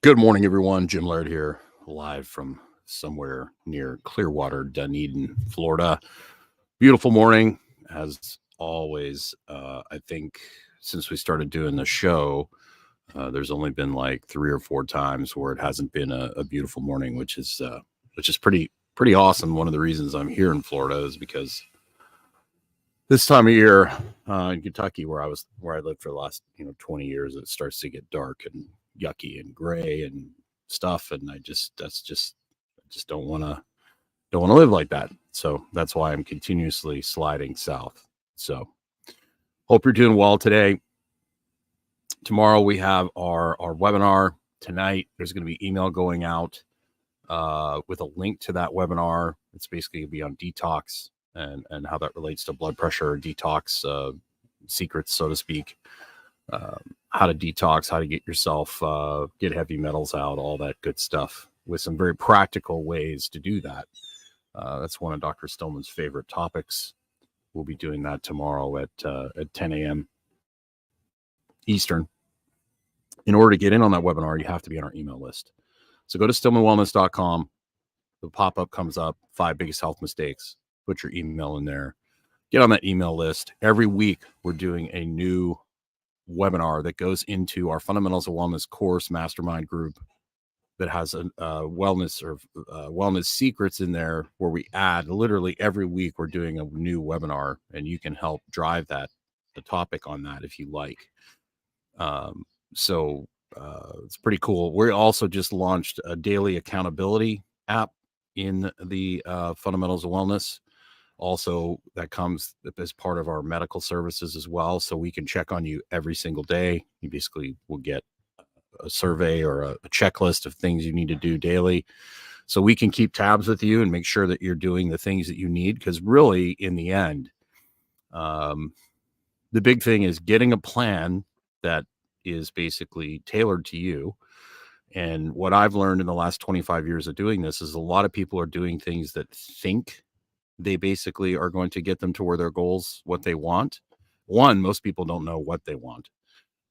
Good morning, everyone. Jim Laird here, live from somewhere near Clearwater, Dunedin, Florida. Beautiful morning, as always. I think since we started doing the show, there's only been like 3 or 4 times where it hasn't been a beautiful morning, which is pretty awesome. One of the reasons I'm here in Florida is because this time of year in Kentucky, where I lived for the last 20 years, it starts to get dark and yucky and gray and stuff, and I just don't want to live like that. So that's why I'm continuously sliding south. So hope you're doing well today. Tomorrow we have our webinar. Tonight there's going to be email going out with a link to that webinar. It's basically going to be on detox and how that relates to blood pressure, detox secrets, so to speak. How to detox, how to get yourself, get heavy metals out, all that good stuff with some very practical ways to do that. That's one of Dr. Stillman's favorite topics. We'll be doing that tomorrow at 10 a.m. Eastern. In order to get in on that webinar, you have to be on our email list. So go to stillmanwellness.com. The pop-up comes up, 5 biggest health mistakes. Put your email in there. Get on that email list. Every week, we're doing a new webinar that goes into our Fundamentals of Wellness course mastermind group that has a wellness secrets in there, where we add literally every week we're doing a new webinar, and you can help drive the topic on that if you like. So it's pretty cool. We also just launched a daily accountability app in the Fundamentals of Wellness. Also, that comes as part of our medical services as well. So we can check on you every single day. You basically will get a survey or a checklist of things you need to do daily. So we can keep tabs with you and make sure that you're doing the things that you need. Because really, in the end, the big thing is getting a plan that is basically tailored to you. And what I've learned in the last 25 years of doing this is a lot of people are doing things that think they basically are going to get them to where their goals, what they want. One, most people don't know what they want.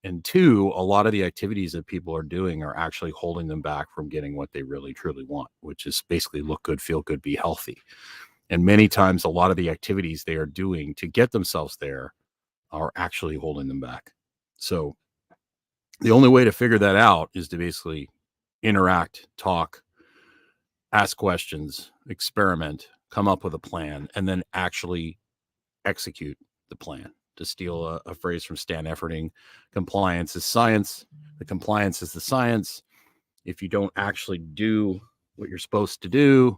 And two, a lot of the activities that people are doing are actually holding them back from getting what they really, truly want, which is basically look good, feel good, be healthy. And many times, a lot of the activities they are doing to get themselves there are actually holding them back. So the only way to figure that out is to basically interact, talk, ask questions, experiment, come up with a plan, and then actually execute the plan. To steal a phrase from Stan Efferding, compliance is science. The compliance is the science. If you don't actually do what you're supposed to do,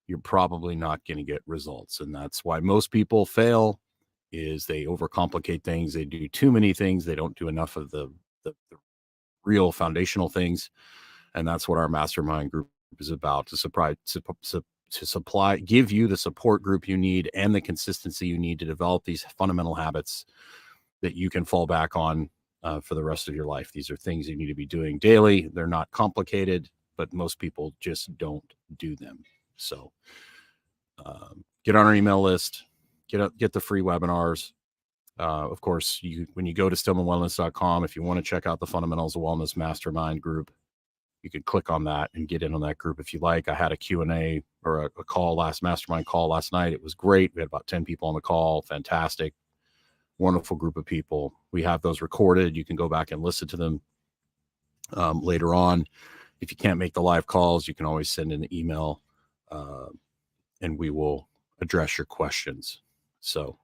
you're probably not going to get results. And that's why most people fail, is they overcomplicate things. They do too many things. They don't do enough of the real foundational things. And that's what our mastermind group is about, to give you the support group you need and the consistency you need to develop these fundamental habits that you can fall back on for the rest of your life. These are things you need to be doing daily. They're not complicated, but most people just don't do them. So get on our email list, get the free webinars. Of course, when you go to stillmanwellness.com, if you want to check out the Fundamentals of Wellness Mastermind group, you could click on that and get in on that group if you like. I had a Q&A or a mastermind call last night. It was great. We had about 10 people on the call. Fantastic. Wonderful group of people. We have those recorded. You can go back and listen to them later on. If you can't make the live calls, you can always send an email and we will address your questions. So,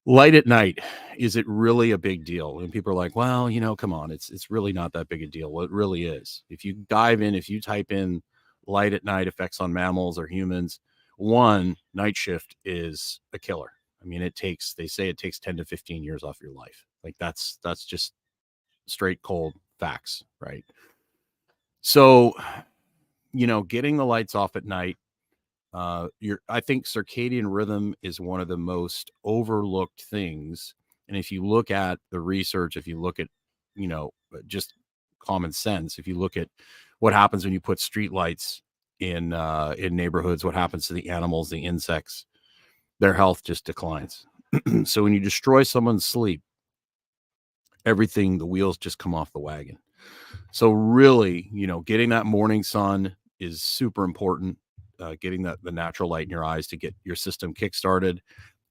light at night, is it really a big deal? And people are like, well, come on, it's really not that big a deal. Well, it really is. If you dive in, if you type in light at night effects on mammals or humans, night shift is a killer. I mean, they say it takes 10 to 15 years off your life. Like that's just straight cold facts, right? So, getting the lights off at night, I think circadian rhythm is one of the most overlooked things. And if you look at the research, if you look at, just common sense, if you look at what happens when you put street lights in neighborhoods, what happens to the animals, the insects, their health just declines. So when you destroy someone's sleep, the wheels just come off the wagon. So really, getting that morning sun is super important. Getting the natural light in your eyes to get your system kickstarted,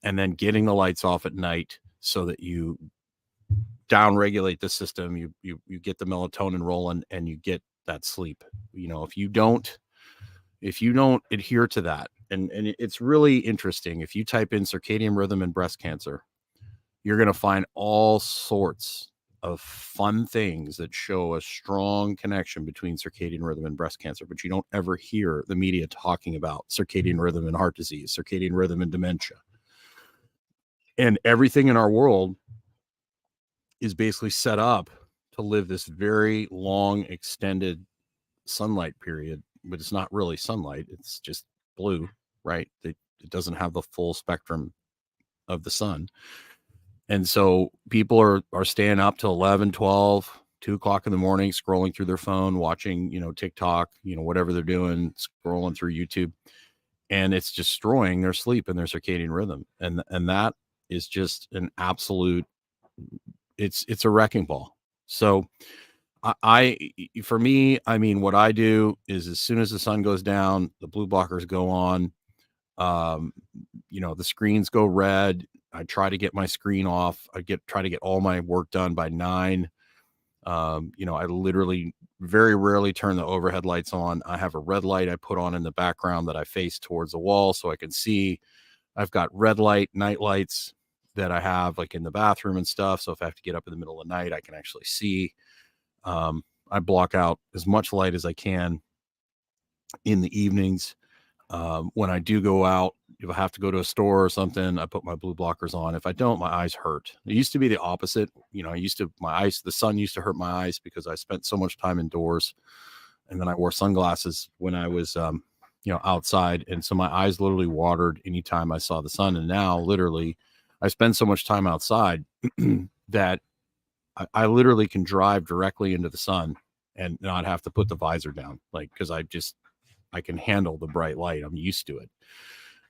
and then getting the lights off at night so that you down regulate the system. You get the melatonin rolling, and you get that sleep. If you don't adhere to that, and it's really interesting. If you type in circadian rhythm and breast cancer, you're going to find all sorts of fun things that show a strong connection between circadian rhythm and breast cancer, but you don't ever hear the media talking about circadian rhythm and heart disease, circadian rhythm and dementia. And everything in our world is basically set up to live this very long, extended sunlight period, but it's not really sunlight. It's just blue, right? It doesn't have the full spectrum of the sun. And so people are staying up till 11, 12, 2 o'clock in the morning, scrolling through their phone, watching, TikTok, whatever they're doing, scrolling through YouTube. And it's destroying their sleep and their circadian rhythm. And that is just an absolute, it's a wrecking ball. So for me, what I do is as soon as the sun goes down, the blue blockers go on. The screens go red. I try to get my screen off. Try to get all my work done by 9. I literally very rarely turn the overhead lights on. I have a red light I put on in the background that I face towards the wall so I can see. I've got red light night lights that I have like in the bathroom and stuff. So if I have to get up in the middle of the night, I can actually see. I block out as much light as I can in the evenings. When I do go out, if I have to go to a store or something, I put my blue blockers on. If I don't, my eyes hurt. It used to be the opposite. The sun used to hurt my eyes because I spent so much time indoors, and then I wore sunglasses when I was, outside. And so my eyes literally watered anytime I saw the sun. And now literally I spend so much time outside that I literally can drive directly into the sun and not have to put the visor down. Cause I can handle the bright light. I'm used to it.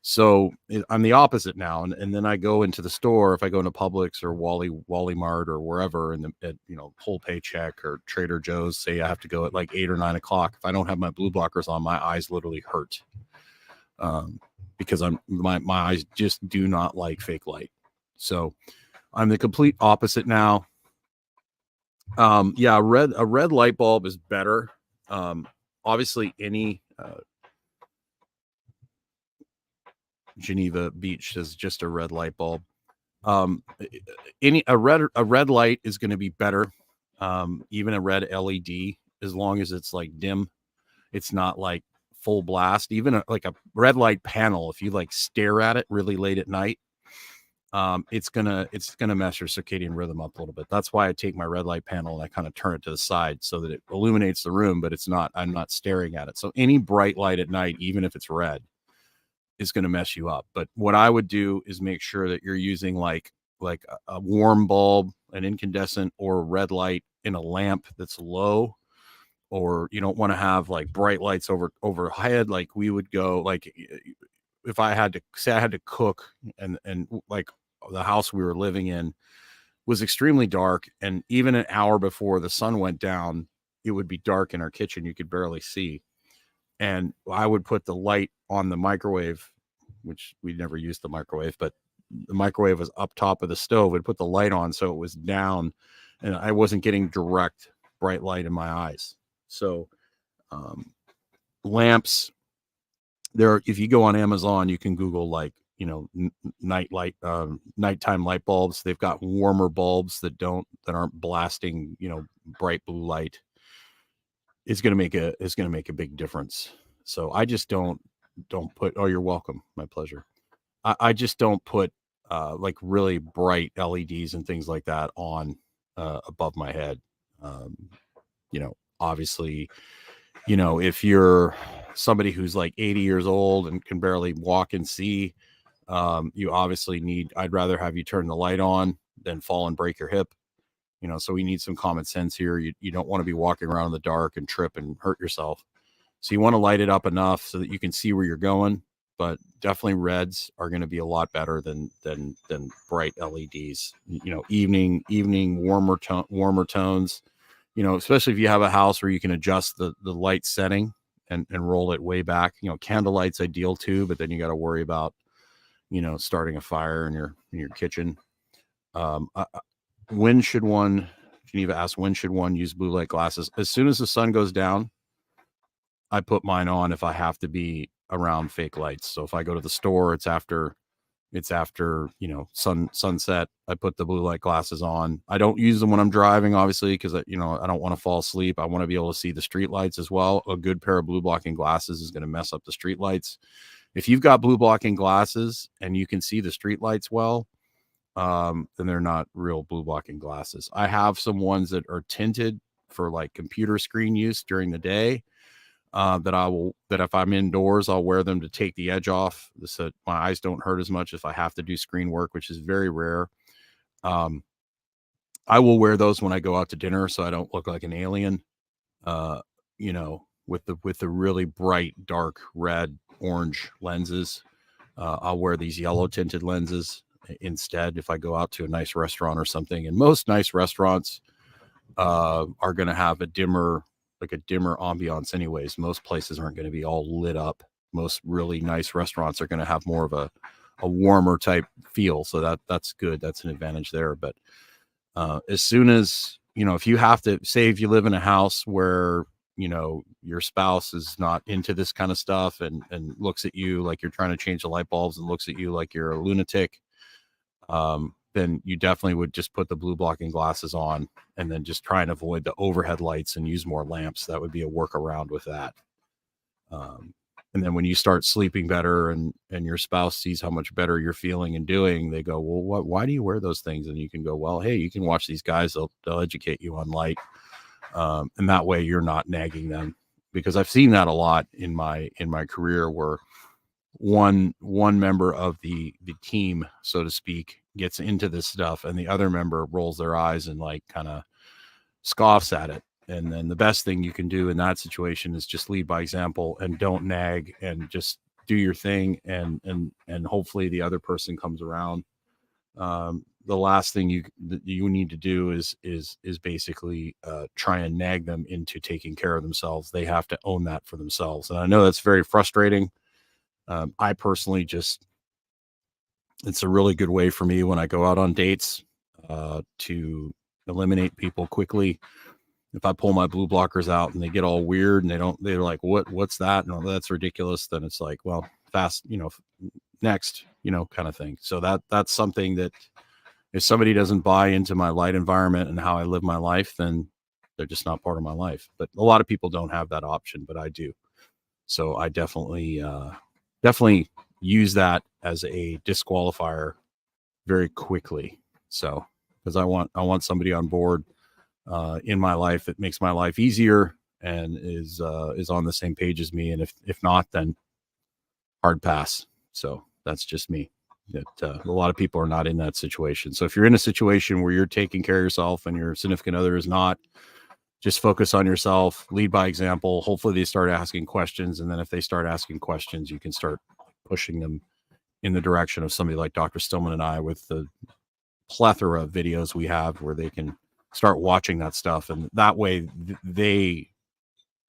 So I'm the opposite now. And then I go into the store. If I go into Publix or Wally Mart or wherever, and Whole Paycheck or Trader Joe's, say I have to go at like 8 or 9 o'clock. If I don't have my blue blockers on, my eyes literally hurt. Because my eyes just do not like fake light. So I'm the complete opposite now. A red light bulb is better. Obviously any, Geneva Beach is just a red light bulb. A red light is going to be better. Even a red LED, as long as it's like dim, it's not like full blast. Even like a red light panel, if you like stare at it really late at night, it's gonna mess your circadian rhythm up a little bit. That's why I take my red light panel and I kind of turn it to the side so that it illuminates the room, but I'm not staring at it. So any bright light at night, even if it's red, is going to mess you up. But what I would do is make sure that you're using like a warm bulb, an incandescent, or a red light in a lamp that's low. Or you don't want to have like bright lights overhead. Like we would go, like if I had to say I had to cook, and like the house we were living in was extremely dark, and even an hour before the sun went down, it would be dark in our kitchen. You could barely see. And I would put the light on the microwave, which we never used the microwave, but the microwave was up top of the stove. I'd put the light on so it was down, and I wasn't getting direct bright light in my eyes. So lamps, if you go on Amazon, you can Google like, nighttime light bulbs. They've got warmer bulbs that aren't blasting, bright blue light. It's going to make a big difference. So I just don't put, oh, you're welcome. My pleasure. I just don't put like really bright LEDs and things like that on above my head. Obviously, if you're somebody who's like 80 years old and can barely walk and see, you obviously I'd rather have you turn the light on than fall and break your hip. So we need some common sense here. You don't want to be walking around in the dark and trip and hurt yourself. So you want to light it up enough so that you can see where you're going, but definitely reds are going to be a lot better than bright LEDs. Evening warmer tones. especially if you have a house where you can adjust the light setting and roll it way back. Candlelight's ideal too, but then you got to worry about, starting a fire in your kitchen. When should one, Geneva asks, when should one use blue light glasses? As soon as the sun goes down, I put mine on if I have to be around fake lights. So if I go to the store, it's after sunset. I put the blue light glasses on. I don't use them when I'm driving, obviously, because I don't want to fall asleep. I want to be able to see the street lights as well. A good pair of blue blocking glasses is going to mess up the street lights. If you've got blue blocking glasses and you can see the street lights well, then they're not real blue blocking glasses. I have some ones that are tinted for like computer screen use during the day. That if I'm indoors, I'll wear them to take the edge off so my eyes don't hurt as much if I have to do screen work, which is very rare. I will wear those when I go out to dinner so I don't look like an alien. With the really bright, dark red, orange lenses. I'll wear these yellow tinted lenses instead if I go out to a nice restaurant or something. And most nice restaurants are going to have a dimmer ambiance anyways. Most places aren't going to be all lit up. Most really nice restaurants are going to have more of a warmer type feel. So that's good. That's an advantage there. But as soon as, if you have to, say if you live in a house where, your spouse is not into this kind of stuff and looks at you like you're trying to change the light bulbs and looks at you like you're a lunatic, then you definitely would just put the blue blocking glasses on and then just try and avoid the overhead lights and use more lamps. That would be a workaround with that. And then when you start sleeping better and your spouse sees how much better you're feeling and doing, they go, well, why do you wear those things? And you can go, well, hey, you can watch these guys. They'll educate you on light. And that way you're not nagging them, because I've seen that a lot in my career where one member of the team, so to speak, gets into this stuff and the other member rolls their eyes and like kind of scoffs at it. And then the best thing you can do in that situation is just lead by example and don't nag and just do your thing. And hopefully the other person comes around. The last thing you need to do is basically try and nag them into taking care of themselves. They have to own that for themselves. And I know that's very frustrating. I personally it's a really good way for me when I go out on dates to eliminate people quickly. If I pull my blue blockers out and they get all weird and they're like, what's that? No, that's ridiculous. Then it's like, well, fast, next, kind of thing. So that's something that if somebody doesn't buy into my light environment and how I live my life, then they're just not part of my life. But a lot of people don't have that option, but I do. So I definitely use that as a disqualifier very quickly. So, because I want somebody on board in my life that makes my life easier and is on the same page as me. And if not, then hard pass. So that's just me. That a lot of people are not in that situation. So if you're in a situation where you're taking care of yourself and your significant other is not, just focus on yourself, lead by example. Hopefully they start asking questions. And then if they start asking questions, you can start pushing them in the direction of somebody like Dr. Stillman and I with the plethora of videos we have where they can start watching that stuff. And that way they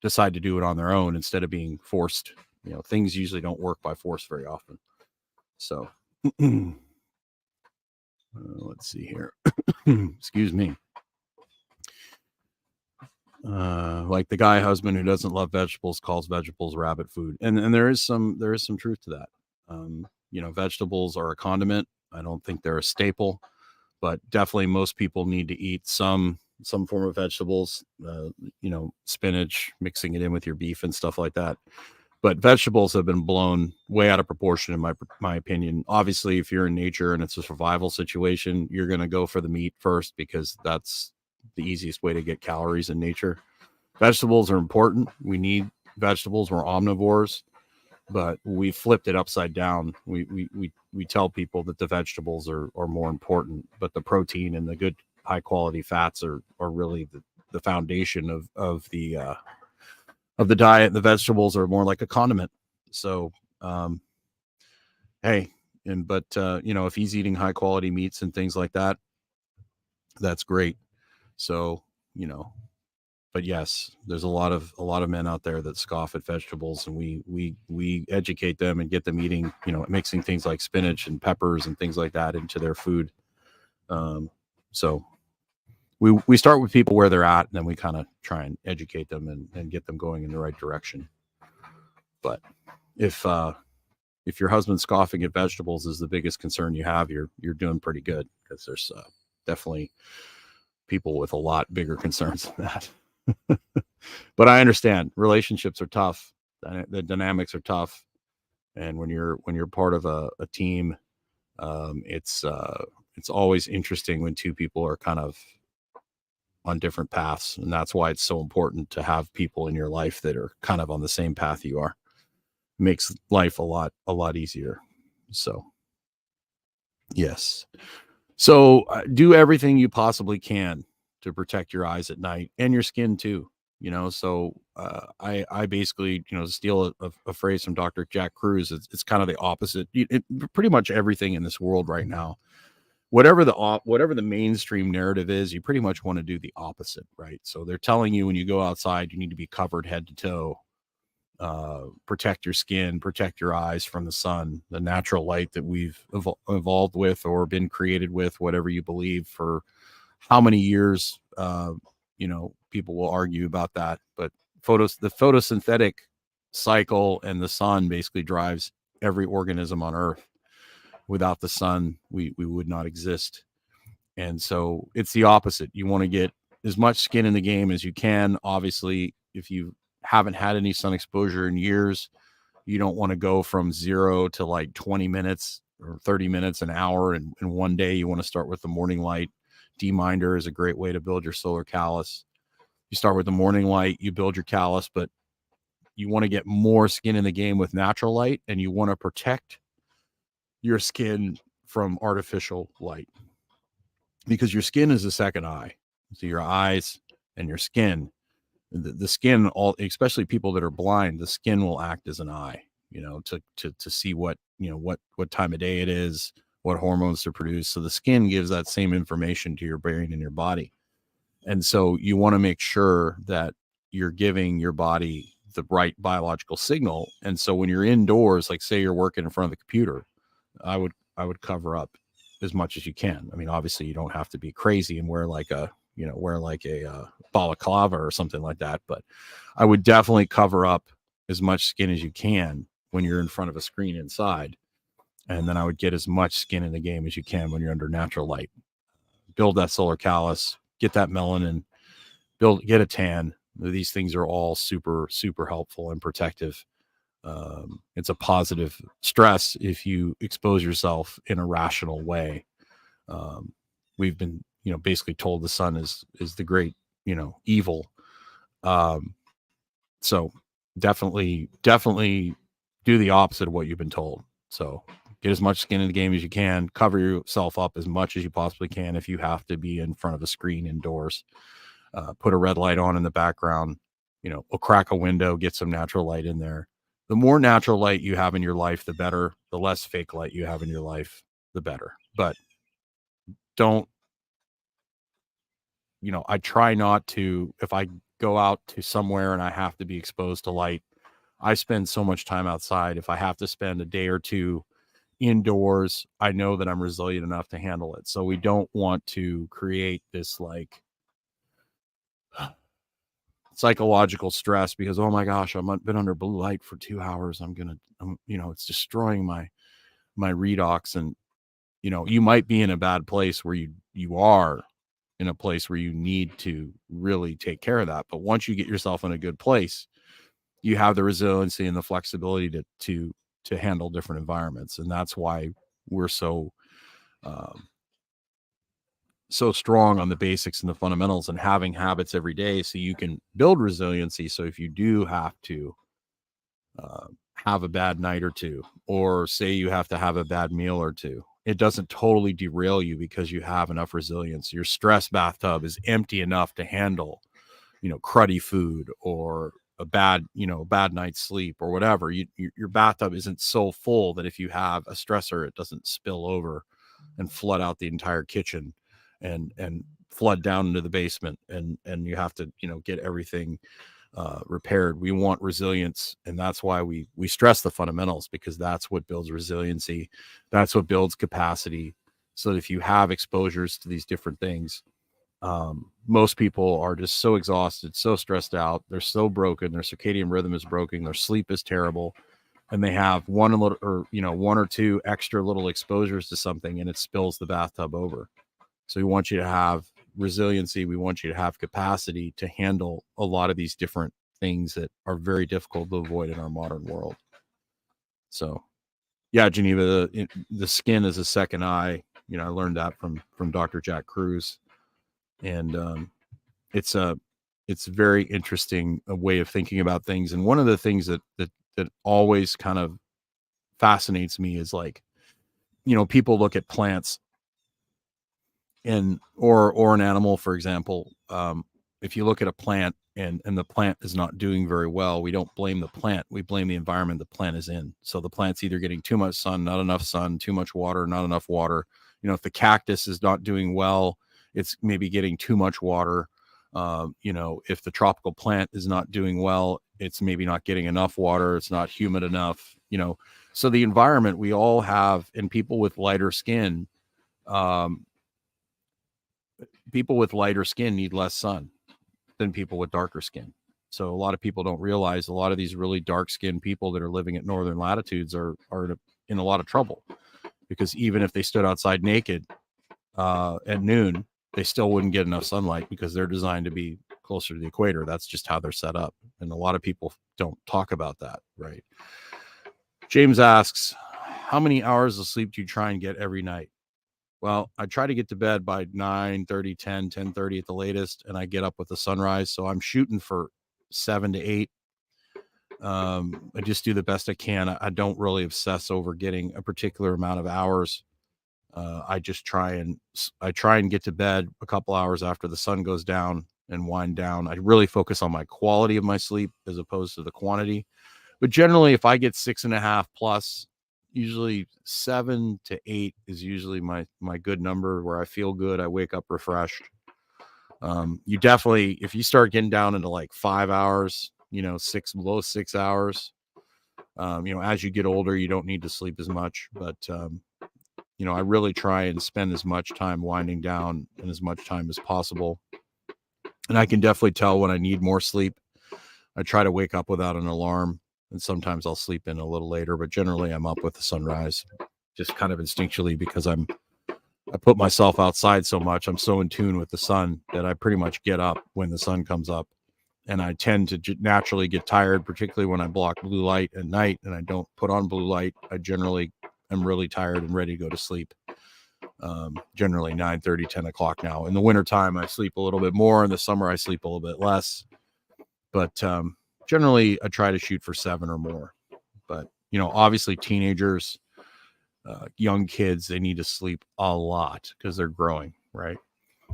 decide to do it on their own instead of being forced. Things usually don't work by force very often. So let's see here. Excuse me. Like the guy husband who doesn't love vegetables calls vegetables rabbit food. And there is some truth to that. Vegetables are a condiment. I don't think they're a staple, but definitely most people need to eat some form of vegetables, spinach, mixing it in with your beef and stuff like that. But vegetables have been blown way out of proportion in my opinion. Obviously, if you're in nature and it's a survival situation, you're going to go for the meat first because that's the easiest way to get calories in nature. Vegetables are important. We need vegetables. We're omnivores, but we flipped it upside down. We tell people that the vegetables are more important, but the protein and the good high quality fats are really the foundation of the diet. The vegetables are more like a condiment. So, if he's eating high quality meats and things like that, that's great. So, but yes, there's a lot of men out there that scoff at vegetables, and we educate them and get them eating, mixing things like spinach and peppers and things like that into their food. So we start with people where they're at, and then we kind of try and educate them and get them going in the right direction. But if your husband's scoffing at vegetables is the biggest concern you have, you're doing pretty good, because there's definitely people with a lot bigger concerns than that. But I understand relationships are tough. The dynamics are tough. And when you're part of a team, it's always interesting when two people are kind of on different paths. And that's why it's so important to have people in your life that are kind of on the same path you are. It makes life a lot easier. So, yes. So do everything you possibly can to protect your eyes at night and your skin too. So I basically, steal a phrase from Dr. Jack Kruse. It's kind of the opposite. Pretty much everything in this world right now, whatever the mainstream narrative is, you pretty much want to do the opposite, right? So they're telling you when you go outside, you need to be covered head to toe, protect your skin, protect your eyes from the sun, the natural light that we've evolved with or been created with, whatever you believe, for how many years. People will argue about that, but the photosynthetic cycle and the sun basically drives every organism on Earth. Without the sun, we would not exist. And so it's the opposite. You want to get as much skin in the game as you can. Obviously, if you haven't had any sun exposure in years, you don't want to go from 0 to like 20 minutes or 30 minutes, an hour in one day. You want to start with the morning light. D-minder is a great way to build your solar callus. You start with the morning light, you build your callus, but you want to get more skin in the game with natural light, and you want to protect your skin from artificial light, because your skin is the second eye. So your eyes and your skin, the skin, especially people that are blind, the skin will act as an eye, to see what time of day it is, what hormones to produce. So the skin gives that same information to your brain and your body. And so you want to make sure that you're giving your body the right biological signal. And so when you're indoors, like say you're working in front of the computer, I would cover up as much as you can. I mean, obviously you don't have to be crazy and wear like a balaclava or something like that, but I would definitely cover up as much skin as you can when you're in front of a screen inside. And then I would get as much skin in the game as you can when you're under natural light. Build that solar callus, get that melanin, get a tan. These things are all super, super helpful and protective. It's a positive stress if you expose yourself in a rational way. We've been, basically told the sun is the great, evil. So definitely do the opposite of what you've been told. So get as much skin in the game as you can, cover yourself up as much as you possibly can. If you have to be in front of a screen indoors, put a red light on in the background, or crack a window, get some natural light in there. The more natural light you have in your life, the better. The less fake light you have in your life, the better. But don't, I try not to, if I go out to somewhere and I have to be exposed to light, I spend so much time outside. If I have to spend a day or two indoors, I know that I'm resilient enough to handle it. So we don't want to create this like psychological stress because, oh my gosh, I've been under blue light for 2 hours. It's destroying my redox. And, you might be in a bad place where you are in a place where you need to really take care of that. But once you get yourself in a good place, you have the resiliency and the flexibility to handle different environments. And that's why we're so strong on the basics and the fundamentals and having habits every day so you can build resiliency. So if you do have to have a bad night or two, or say you have to have a bad meal or two, it doesn't totally derail you because you have enough resilience. Your stress bathtub is empty enough to handle, cruddy food or a bad night's sleep or whatever. Your bathtub isn't so full that if you have a stressor, it doesn't spill over and flood out the entire kitchen and flood down into the basement, and you have to, get everything repaired. We want resilience, and that's why we stress the fundamentals, because that's what builds resiliency. That's what builds capacity. So that if you have exposures to these different things, most people are just so exhausted, so stressed out. They're so broken. Their circadian rhythm is broken. Their sleep is terrible, and they have one or two extra little exposures to something, and it spills the bathtub over. So we want you to have resiliency. We want you to have capacity to handle a lot of these different things that are very difficult to avoid in our modern world. So, yeah, Geneva, the skin is a second eye. I learned that from Dr. Jack Cruz, and it's very interesting a way of thinking about things. And one of the things that always kind of fascinates me is, like, people look at plants or an animal, for example. If you look at a plant and the plant is not doing very well, we don't blame the plant. We blame the environment the plant is in. So the plant's either getting too much sun, not enough sun, too much water, not enough water. If the cactus is not doing well, it's maybe getting too much water. If the tropical plant is not doing well, it's maybe not getting enough water. It's not humid enough. So the environment we all have, and people with lighter skin, need less sun than people with darker skin. So a lot of people don't realize a lot of these really dark skinned people that are living at northern latitudes are in a lot of trouble, because even if they stood outside naked at noon, they still wouldn't get enough sunlight, because they're designed to be closer to the equator. That's just how they're set up. And a lot of people don't talk about that, right? James asks, how many hours of sleep do you try and get every night? Well, I try to get to bed by 9:30, 10:30 at the latest, and I get up with the sunrise. So I'm shooting for 7 to 8. I just do the best I can. I don't really obsess over getting a particular amount of hours. I just try and get to bed a couple hours after the sun goes down and wind down. I really focus on my quality of my sleep as opposed to the quantity. But generally, if I get 6.5 plus, usually 7 to 8 is usually my good number, where I feel good. I wake up refreshed. You definitely, if you start getting down into like 5 hours, below 6 hours, as you get older, you don't need to sleep as much. But, I really try and spend as much time winding down and as much time as possible. And I can definitely tell when I need more sleep. I try to wake up without an alarm. And sometimes I'll sleep in a little later, but generally I'm up with the sunrise, just kind of instinctually, because I put myself outside so much. I'm so in tune with the sun that I pretty much get up when the sun comes up. And I tend to naturally get tired, particularly when I block blue light at night and I don't put on blue light. I generally am really tired and ready to go to sleep. Generally 9:30, 10 o'clock now. In the wintertime, I sleep a little bit more. In the summer, I sleep a little bit less. But generally, I try to shoot for 7 or more. But, obviously teenagers, young kids, they need to sleep a lot because they're growing, right?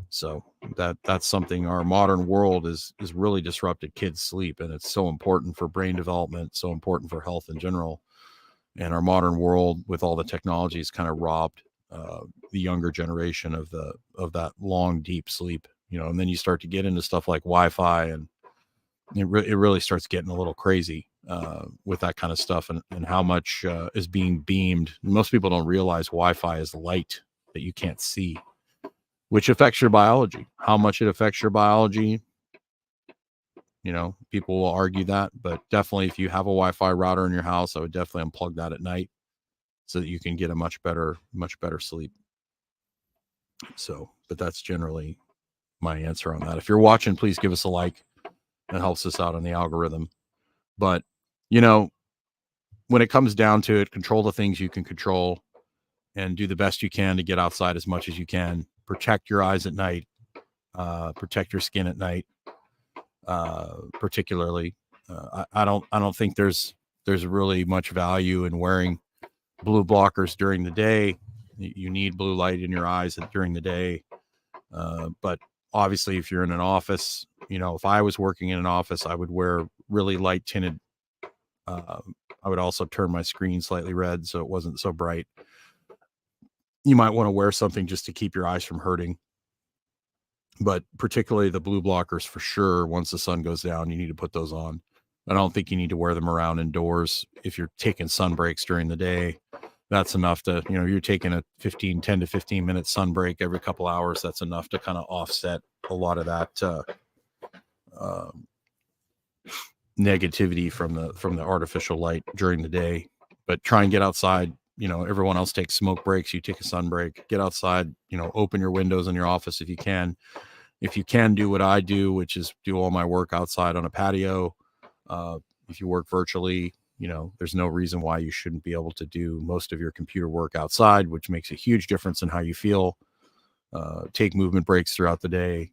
So that's something our modern world is really disrupted kids' sleep. And it's so important for brain development, so important for health in general. And our modern world, with all the technology, has kind of robbed the younger generation of that long, deep sleep. And then you start to get into stuff like Wi-Fi, and it really starts getting a little crazy with that kind of stuff, and how much is being beamed. Most people don't realize Wi-Fi is light that you can't see, which affects your biology. How much it affects your biology, people will argue that, but definitely if you have a Wi-Fi router in your house, I would definitely unplug that at night so that you can get a much better sleep. So, but that's generally my answer on that. If you're watching, please give us a like. That helps us out on the algorithm. But, when it comes down to it, control the things you can control and do the best you can to get outside as much as you can. Protect your eyes at night, protect your skin at night. Particularly, I don't think there's really much value in wearing blue blockers during the day. You need blue light in your eyes during the day. But obviously, if you're in an office, if I was working in an office, I would wear really light tinted. I would also turn my screen slightly red so it wasn't so bright. You might want to wear something just to keep your eyes from hurting. but particularly the blue blockers for sure. Once the sun goes down, you need to put those on. I don't think you need to wear them around indoors. If you're taking sun breaks during the day, that's enough to, you're taking a 10 to 15 minute sun break every couple hours. That's enough to kind of offset a lot of that negativity from the artificial light during the day. But try and get outside. Everyone else takes smoke breaks. You take a sun break, get outside, open your windows in your office if you can. If you can do what I do, which is do all my work outside on a patio. If you work virtually, there's no reason why you shouldn't be able to do most of your computer work outside, which makes a huge difference in how you feel. Take movement breaks throughout the day,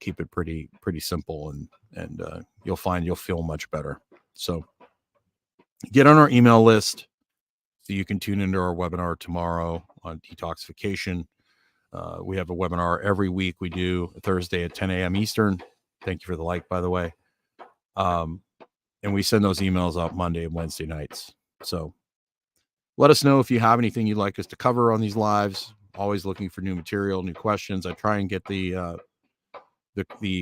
keep it pretty simple, and you'll find you'll feel much better. So get on our email list so you can tune into our webinar tomorrow on detoxification. We have a webinar every week. We do a Thursday at 10 a.m. Eastern. Thank you for the like, by the way. And we send those emails out Monday and Wednesday nights. So let us know if you have anything you'd like us to cover on these lives. Always looking for new material, new questions. I try and get the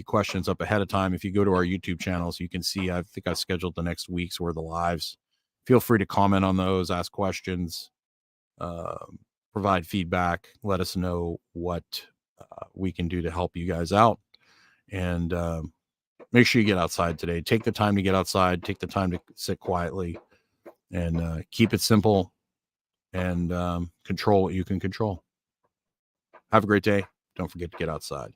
questions up ahead of time. If you go to our YouTube channels, you can see, I think I've scheduled the next week's worth of lives. Feel free to comment on those, ask questions, provide feedback. Let us know what we can do to help you guys out. And make sure you get outside today. Take the time to get outside. Take the time to sit quietly and keep it simple and control what you can control. Have a great day. Don't forget to get outside.